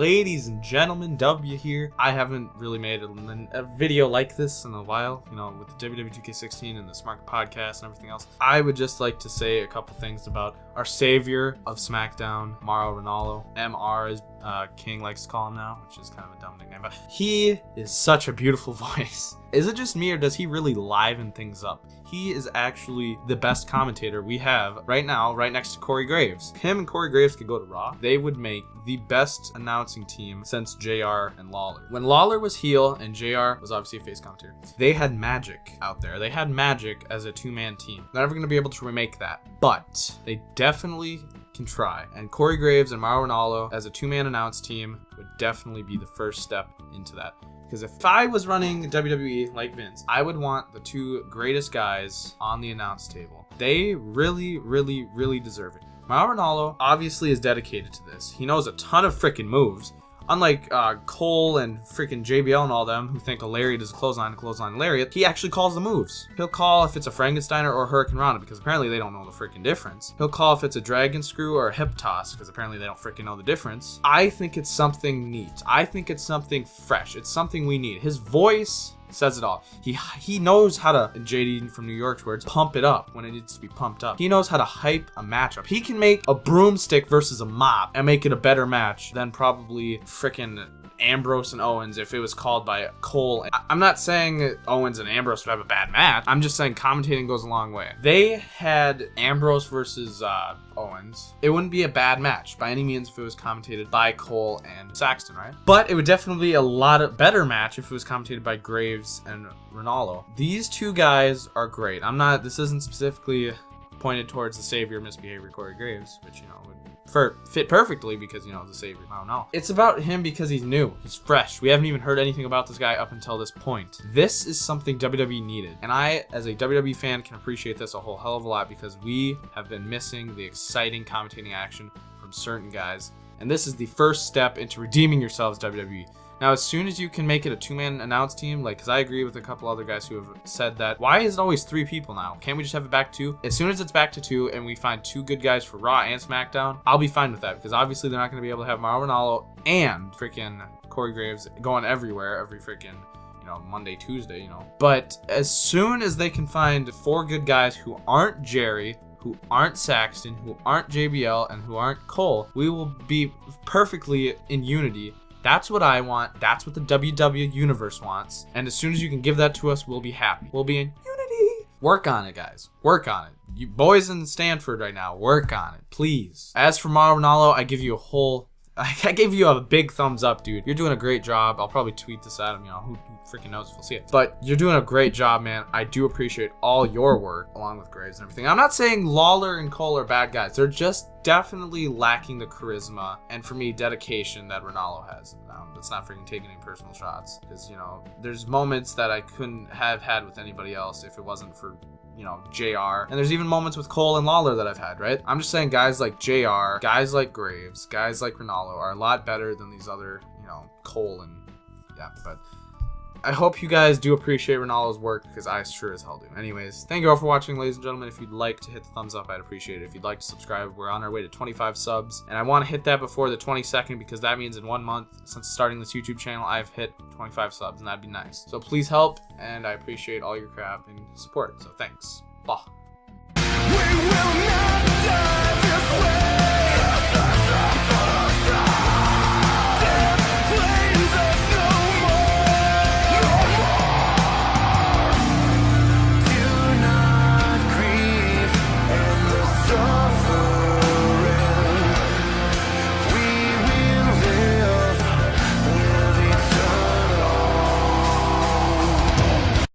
ladies and gentlemen, W here. I haven't really made a video like this in a while, you know, with the WWE 2K16 and the Smarky Podcast and everything else. I would just like to say a couple things about our savior of Smackdown, Mauro Ranallo. MR as King likes to call him now, which is kind of a dumb nickname, but he is such a beautiful voice. Is it just me, or does he really liven things up? He is actually the best commentator we have right now, right next to Corey Graves. Him and Corey Graves could go to Raw. They would make the best announcing team since JR and Lawler. When Lawler was heel and JR was obviously a face commentator, they had magic out there. They had magic as a two-man team. They're never going to be able to remake that, but they definitely can try. And Corey Graves and Mauro Ranallo as a two-man announce team would definitely be the first step into that. Because if I was running WWE like Vince, I would want the two greatest guys on the announce table. They really, really, really deserve it. Mauro Ranallo obviously is dedicated to this. He knows a ton of freaking moves. Unlike Cole and freaking JBL and all them who think a lariat is a clothesline lariat, he actually calls the moves. He'll call if it's a Frankensteiner or Hurricane Rana because apparently they don't know the freaking difference. He'll call if it's a dragon screw or a hip toss because apparently they don't freaking know the difference. I think it's something neat. I think it's something fresh. It's something we need. His voice says it all. He knows how to, in JD from New York's words, pump it up when it needs to be pumped up. He knows how to hype a matchup. He can make a broomstick versus a mop and make it a better match than probably frickin' Ambrose and Owens if it was called by Cole. I'm not saying Owens and Ambrose would have a bad match. I'm just saying commentating goes a long way. They had Ambrose versus Owens. It wouldn't be a bad match by any means if it was commentated by Cole and Saxton, right? But it would definitely be a lot better match if it was commentated by Graves and Ranallo. These two guys are great. This isn't specifically pointed towards the savior misbehavior Corey Graves, which, you know, would fit perfectly because, you know, the savior. I don't know. It's about him because he's new. He's fresh. We haven't even heard anything about this guy up until this point. This is something WWE needed. And I, as a WWE fan, can appreciate this a whole hell of a lot because we have been missing the exciting commentating action from certain guys. And this is the first step into redeeming yourselves, WWE. Now, as soon as you can make it a two-man announce team, like, because I agree with a couple other guys who have said that, why is it always three people now? Can't we just have it back to two? As soon as it's back to two and we find two good guys for Raw and SmackDown, I'll be fine with that because obviously they're not going to be able to have Mauro Ranallo and freaking Corey Graves going everywhere every freaking, you know, Monday, Tuesday, you know. But as soon as they can find four good guys who aren't Jerry, who aren't Saxton, who aren't JBL, and who aren't Cole, we will be perfectly in unity. That's what I want. That's what the WWE universe wants. And as soon as you can give that to us, we'll be happy. We'll be in unity. Work on it, guys. Work on it. You boys in Stanford right now, work on it, please. As for Mauro Ranallo, I give you a big thumbs up, dude. You're doing a great job. I'll probably tweet this at him, you know, who freaking knows if we'll see it. But you're doing a great job, man. I do appreciate all your work, along with Graves and everything. I'm not saying Lawler and Cole are bad guys. They're just definitely lacking the charisma and, for me, dedication that Ranallo has. That's not freaking taking any personal shots. Because, you know, there's moments that I couldn't have had with anybody else if it wasn't for, you know, JR. And there's even moments with Cole and Lawler that I've had, right? I'm just saying guys like JR, guys like Graves, guys like Ranallo are a lot better than these other, you know, Cole and, yeah, but I hope you guys do appreciate Ranallo's work because I sure as hell do. Anyways, thank you all for watching, ladies and gentlemen. If you'd like to hit the thumbs up, I'd appreciate it. If you'd like to subscribe, we're on our way to 25 subs. And I want to hit that before the 22nd because that means in 1 month since starting this YouTube channel, I've hit 25 subs and that'd be nice. So please help, and I appreciate all your crap and support. So thanks. Bye.